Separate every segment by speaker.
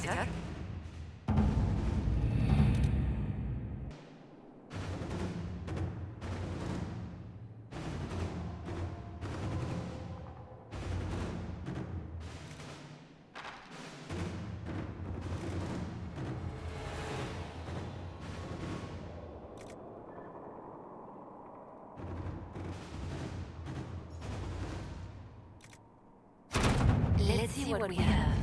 Speaker 1: visitor. Let's see what we have.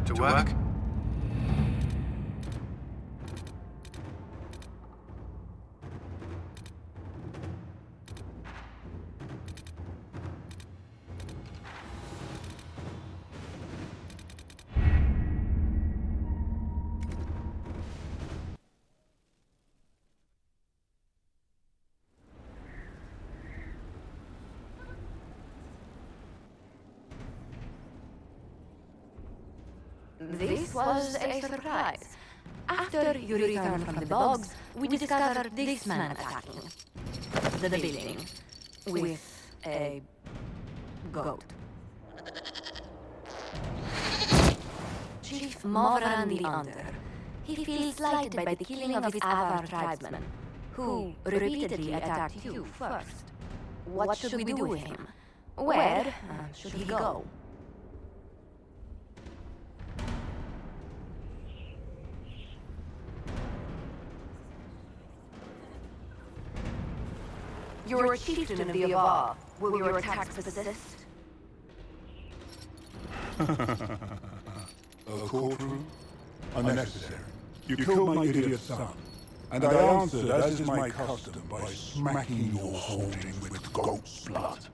Speaker 2: To work?
Speaker 1: This was a surprise. After you returned from the bogs, we discovered this man attacking the building with a goat. Chief Movran the Under. He feels slighted by the killing of his Avar tribesmen, who repeatedly attacked you first. What should we do with him? Where should he go? You're a chieftain of the Avar. Will your attacks persist?
Speaker 3: A courtroom? Unnecessary. You killed my idiot son, and I answered, as is my custom, by smacking your holding with goat's blood.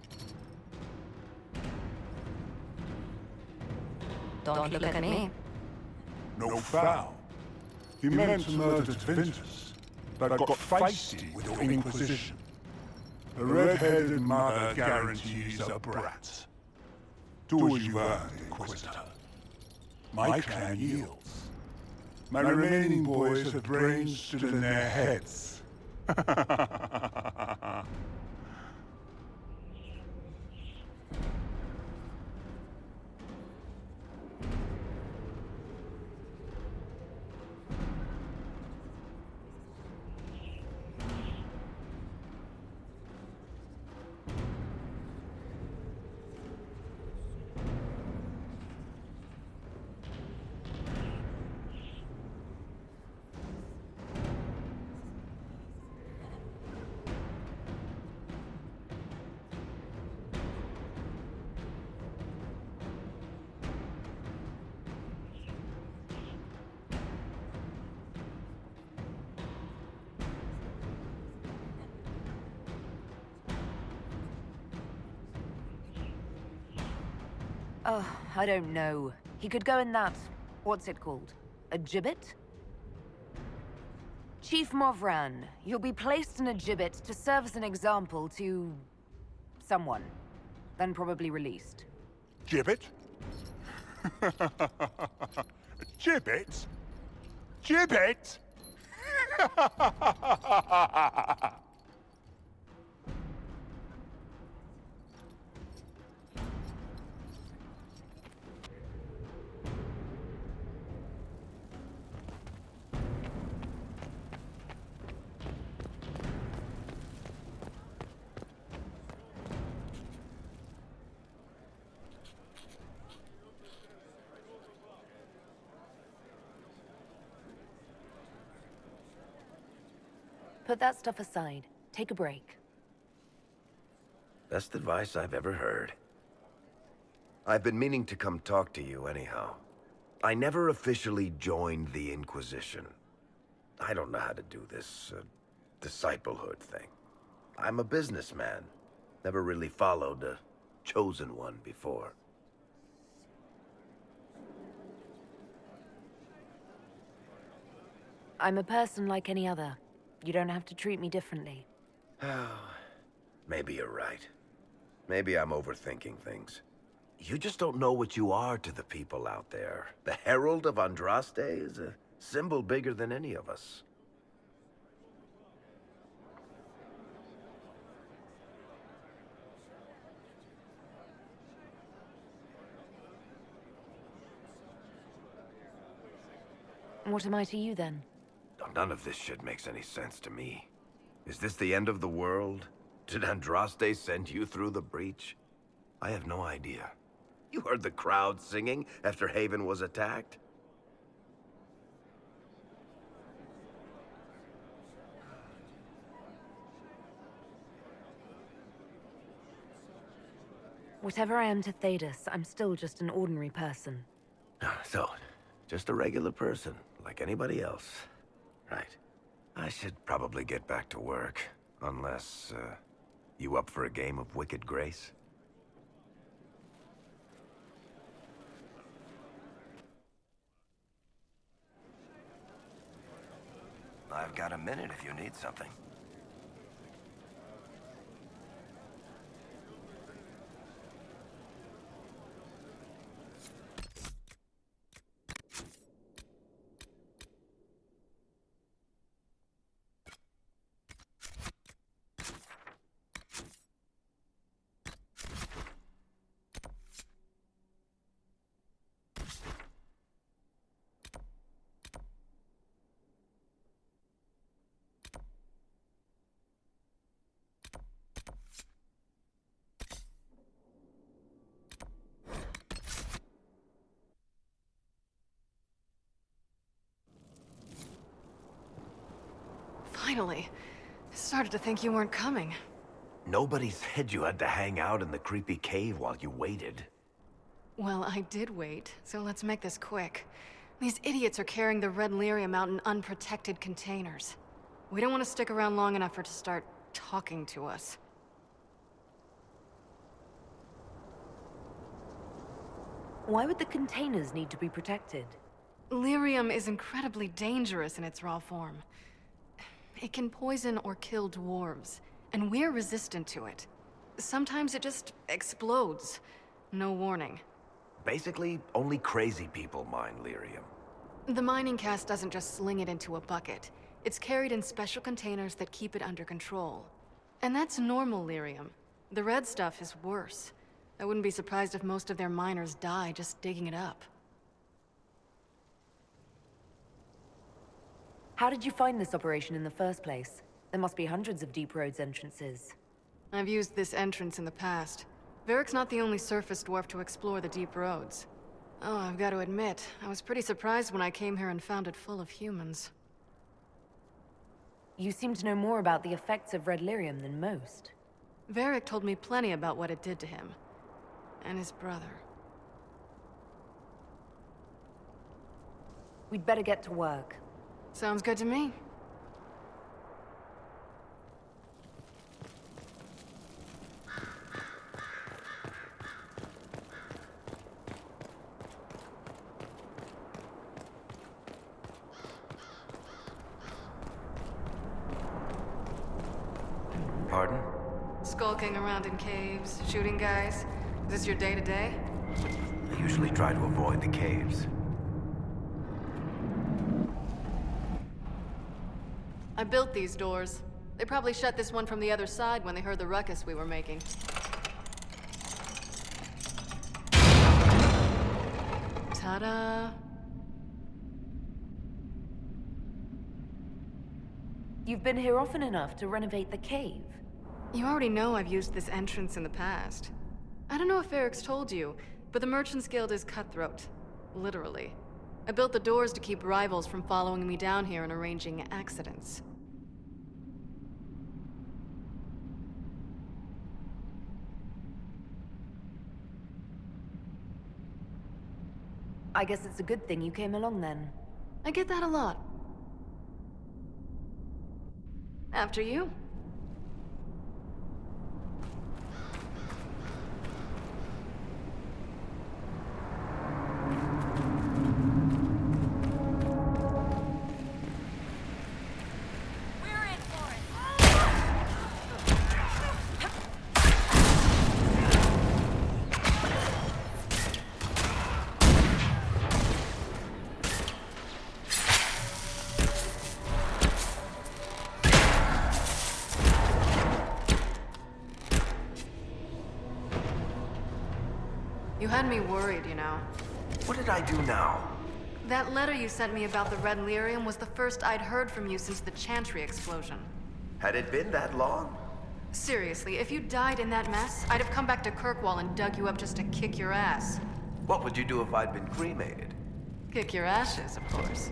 Speaker 1: Don't look at me.
Speaker 3: No foul. You meant to murder Vintus, but got feisty with your Inquisition. A red-headed mother guarantees a brat. Do as you've earned, Inquisitor. My clan yields. My remaining boys have brains stood in their heads.
Speaker 4: Oh, I don't know. He could go in that... what's it called? A gibbet? Chief Movran, you'll be placed in a gibbet to serve as an example to... someone. Then probably released.
Speaker 3: Gibbet? Gibbet? Gibbet?
Speaker 4: Put that stuff aside. Take a break.
Speaker 2: Best advice I've ever heard. I've been meaning to come talk to you anyhow. I never officially joined the Inquisition. I don't know how to do this, disciplehood thing. I'm a businessman. Never really followed a chosen one before.
Speaker 4: I'm a person like any other. You don't have to treat me differently.
Speaker 2: Maybe you're right. Maybe I'm overthinking things. You just don't know what you are to the people out there. The Herald of Andraste is a symbol bigger than any of us.
Speaker 4: What am I to you, then?
Speaker 2: None of this shit makes any sense to me. Is this the end of the world? Did Andraste send you through the breach? I have no idea. You heard the crowd singing after Haven was attacked?
Speaker 4: Whatever I am to Thedas, I'm still just an ordinary person.
Speaker 2: So, just a regular person, like anybody else. Right. I should probably get back to work. Unless, you up for a game of Wicked Grace? I've got a minute if you need something.
Speaker 5: Finally. I started to think you weren't coming.
Speaker 2: Nobody said you had to hang out in the creepy cave while you waited.
Speaker 5: Well, I did wait, so let's make this quick. These idiots are carrying the red lyrium out in unprotected containers. We don't want to stick around long enough for it to start talking to us.
Speaker 4: Why would the containers need to be protected?
Speaker 5: Lyrium is incredibly dangerous in its raw form. It can poison or kill dwarves, and we're resistant to it. Sometimes it just explodes. No warning.
Speaker 2: Basically, only crazy people mine lyrium.
Speaker 5: The mining cast doesn't just sling it into a bucket. It's carried in special containers that keep it under control. And that's normal lyrium. The red stuff is worse. I wouldn't be surprised if most of their miners die just digging it up.
Speaker 4: How did you find this operation in the first place? There must be hundreds of Deep Roads entrances.
Speaker 5: I've used this entrance in the past. Varric's not the only surface dwarf to explore the Deep Roads. Oh, I've got to admit, I was pretty surprised when I came here and found it full of humans.
Speaker 4: You seem to know more about the effects of red lyrium than most.
Speaker 5: Varric told me plenty about what it did to him. And his brother.
Speaker 4: We'd better get to work.
Speaker 5: Sounds good to me.
Speaker 2: Pardon?
Speaker 5: Skulking around in caves, shooting guys. Is this your day-to-day?
Speaker 2: I usually try to avoid the caves.
Speaker 5: I built these doors. They probably shut this one from the other side when they heard the ruckus we were making. Ta-da!
Speaker 4: You've been here often enough to renovate the cave.
Speaker 5: You already know I've used this entrance in the past. I don't know if Varric's told you, but the Merchants Guild is cutthroat. Literally. I built the doors to keep rivals from following me down here and arranging accidents.
Speaker 4: I guess it's a good thing you came along then.
Speaker 5: I get that a lot. After you. You had me worried, you know.
Speaker 2: What did I do now?
Speaker 5: That letter you sent me about the Red Lyrium was the first I'd heard from you since the Chantry explosion.
Speaker 2: Had it been that long?
Speaker 5: Seriously, if you died in that mess, I'd have come back to Kirkwall and dug you up just to kick your ass.
Speaker 2: What would you do if I'd been cremated?
Speaker 5: Kick your ashes, of course.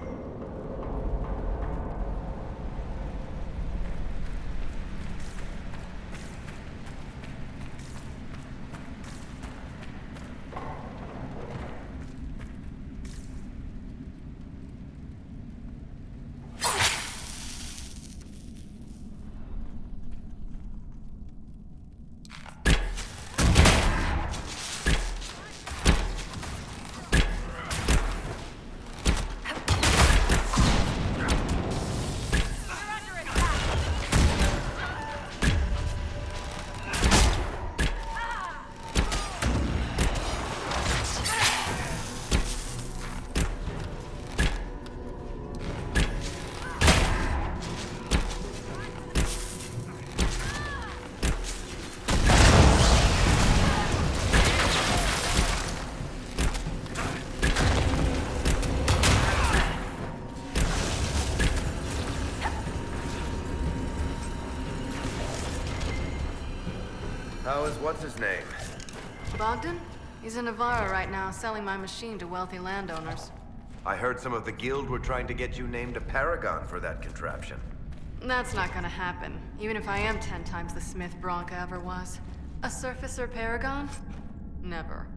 Speaker 2: How is what's-his-name?
Speaker 5: Bogdan? He's in Navarra right now, selling my machine to wealthy landowners.
Speaker 2: I heard some of the guild were trying to get you named a paragon for that contraption.
Speaker 5: That's not gonna happen, even if I am 10 times the Smith Bronca ever was. A surfacer paragon? Never.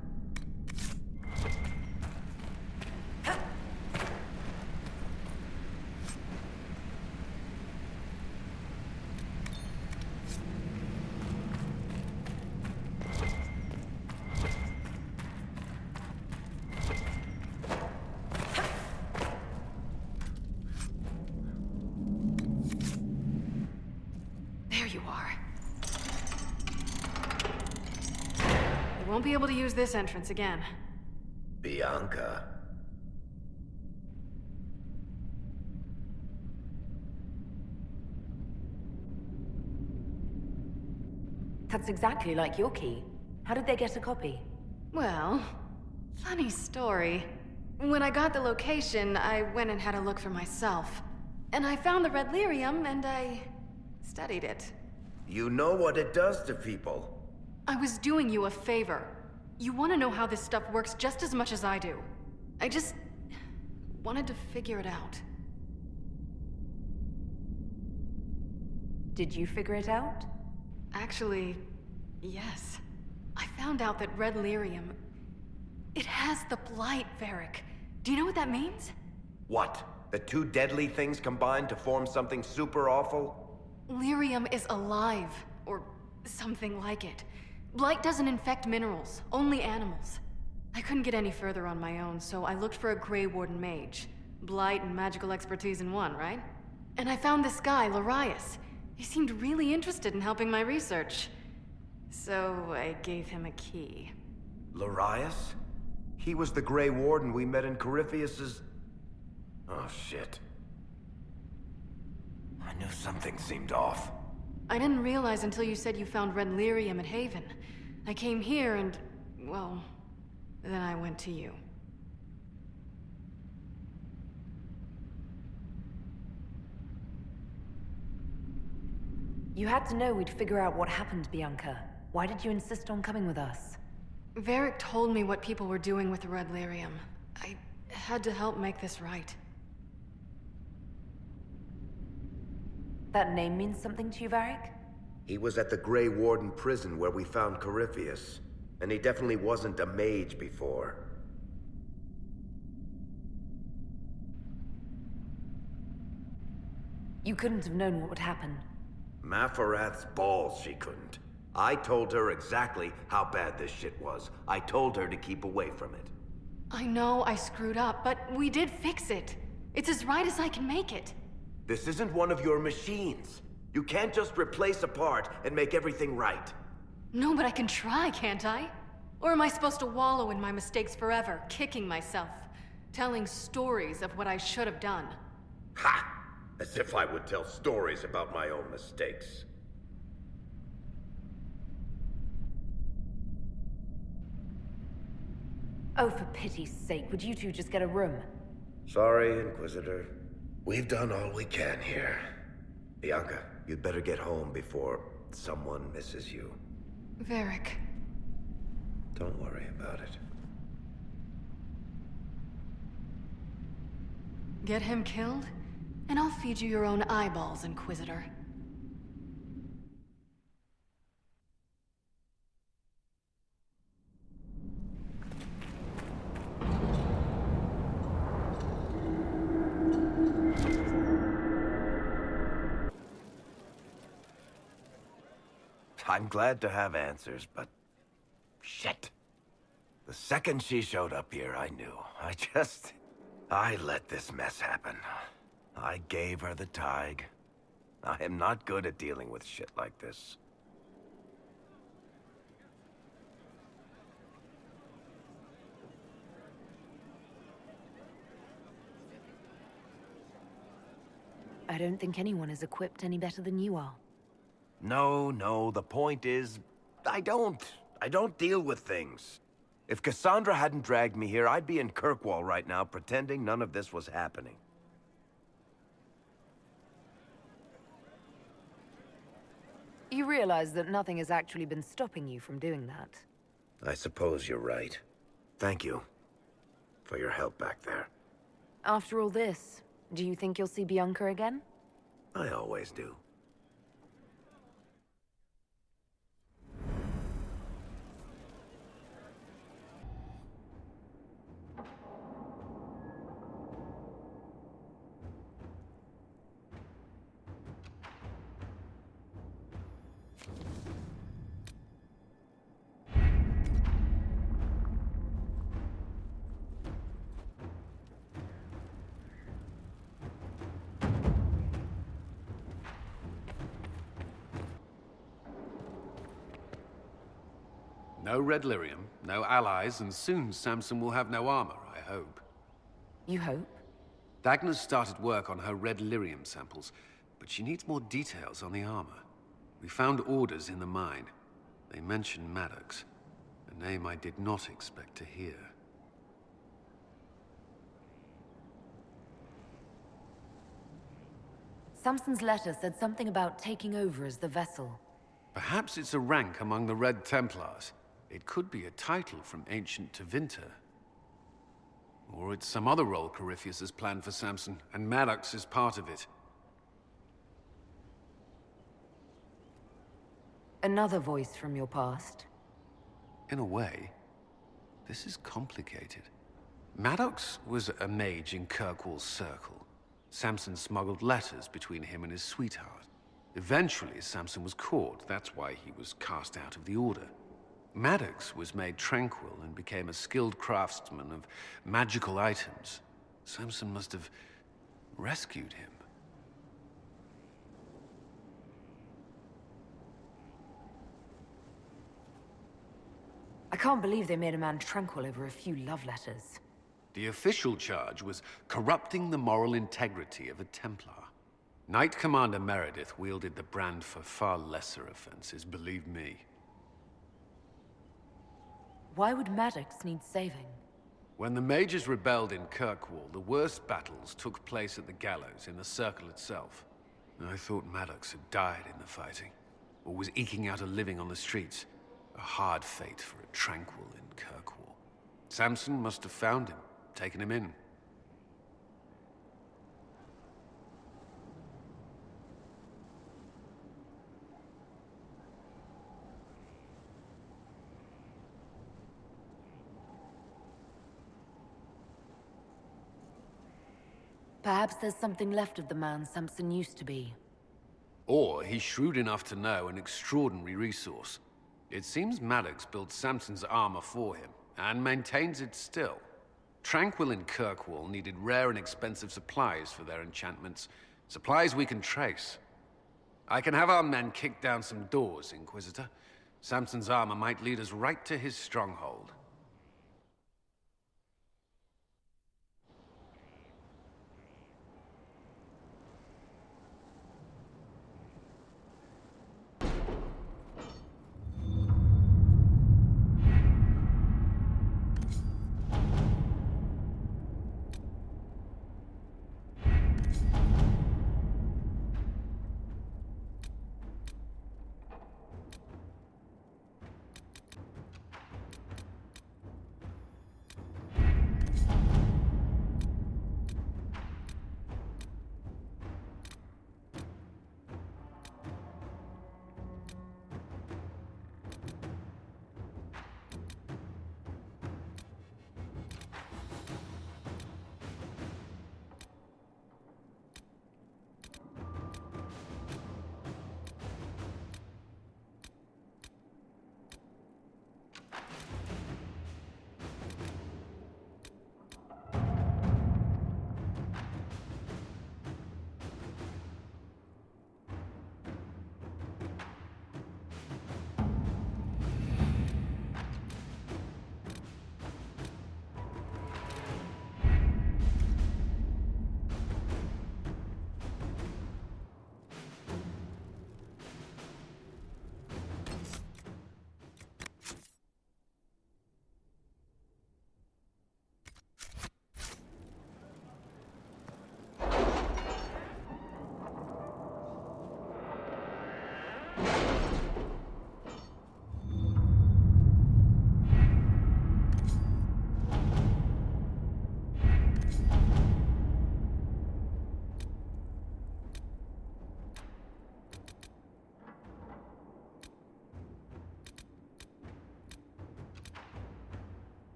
Speaker 5: There you are. You won't be able to use this entrance again.
Speaker 2: Bianca.
Speaker 4: That's exactly like your key. How did they get a copy?
Speaker 5: Well, funny story. When I got the location, I went and had a look for myself. And I found the Red Lyrium, and I studied it.
Speaker 2: You know what it does to people.
Speaker 5: I was doing you a favor. You want to know how this stuff works just as much as I do. I just wanted to figure it out.
Speaker 4: Did you figure it out?
Speaker 5: Actually, yes. I found out that Red Lyrium... it has the Blight, Varric. Do you know what that means?
Speaker 2: What? The two deadly things combined to form something super awful?
Speaker 5: Lyrium is alive, or something like it. Blight doesn't infect minerals, only animals. I couldn't get any further on my own, so I looked for a Grey Warden mage. Blight and magical expertise in one, right? And I found this guy, Larius. He seemed really interested in helping my research. So I gave him a key.
Speaker 2: Larius? He was the Grey Warden we met in Corypheus's... Oh, shit. I knew something seemed off.
Speaker 5: I didn't realize until you said you found Red Lyrium at Haven. I came here and, well, then I went to you.
Speaker 4: You had to know we'd figure out what happened, Bianca. Why did you insist on coming with us?
Speaker 5: Varric told me what people were doing with the Red Lyrium. I had to help make this right.
Speaker 4: That name means something to you, Varric?
Speaker 2: He was at the Grey Warden prison where we found Corypheus. And he definitely wasn't a mage before.
Speaker 4: You couldn't have known what would happen.
Speaker 2: Mafarath's balls, she couldn't. I told her exactly how bad this shit was. I told her to keep away from it.
Speaker 5: I know I screwed up, but we did fix it. It's as right as I can make it.
Speaker 2: This isn't one of your machines. You can't just replace a part and make everything right.
Speaker 5: No, but I can try, can't I? Or am I supposed to wallow in my mistakes forever, kicking myself, telling stories of what I should have done?
Speaker 2: Ha! As if I would tell stories about my own mistakes.
Speaker 4: Oh, for pity's sake, would you two just get a room?
Speaker 2: Sorry, Inquisitor. We've done all we can here. Bianca, you'd better get home before someone misses you.
Speaker 5: Varric.
Speaker 2: Don't worry about it.
Speaker 5: Get him killed, and I'll feed you your own eyeballs, Inquisitor.
Speaker 2: I'm glad to have answers, but... shit. The second she showed up here, I knew. I let this mess happen. I gave her the Tig. I am not good at dealing with shit like this.
Speaker 4: I don't think anyone is equipped any better than you are.
Speaker 2: No, the point is, I don't deal with things. If Cassandra hadn't dragged me here, I'd be in Kirkwall right now, pretending none of this was happening.
Speaker 4: You realize that nothing has actually been stopping you from doing that.
Speaker 2: I suppose you're right. Thank you for your help back there.
Speaker 4: After all this, do you think you'll see Bianca again?
Speaker 2: I always do.
Speaker 6: No red lyrium, no allies, and soon Samson will have no armor, I hope.
Speaker 4: You hope?
Speaker 6: Dagna's started work on her red lyrium samples, but she needs more details on the armor. We found orders in the mine. They mention Maddox, a name I did not expect to hear.
Speaker 4: Samson's letter said something about taking over as the vessel.
Speaker 6: Perhaps it's a rank among the Red Templars. It could be a title from ancient Tevinter. Or it's some other role Corypheus has planned for Samson, and Maddox is part of it.
Speaker 4: Another voice from your past.
Speaker 6: In a way, this is complicated. Maddox was a mage in Kirkwall's circle. Samson smuggled letters between him and his sweetheart. Eventually, Samson was caught. That's why he was cast out of the Order. Maddox was made tranquil and became a skilled craftsman of magical items. Samson must have rescued him.
Speaker 4: I can't believe they made a man tranquil over a few love letters.
Speaker 6: The official charge was corrupting the moral integrity of a Templar. Knight Commander Meredith wielded the brand for far lesser offenses, believe me.
Speaker 4: Why would Maddox need saving?
Speaker 6: When the mages rebelled in Kirkwall, the worst battles took place at the gallows in the circle itself. I thought Maddox had died in the fighting, or was eking out a living on the streets. A hard fate for a tranquil in Kirkwall. Samson must have found him, taken him in.
Speaker 4: Perhaps there's something left of the man Samson used to be.
Speaker 6: Or he's shrewd enough to know an extraordinary resource. It seems Maddox built Samson's armor for him, and maintains it still. Tranquil and Kirkwall needed rare and expensive supplies for their enchantments. Supplies we can trace. I can have our men kick down some doors, Inquisitor. Samson's armor might lead us right to his stronghold.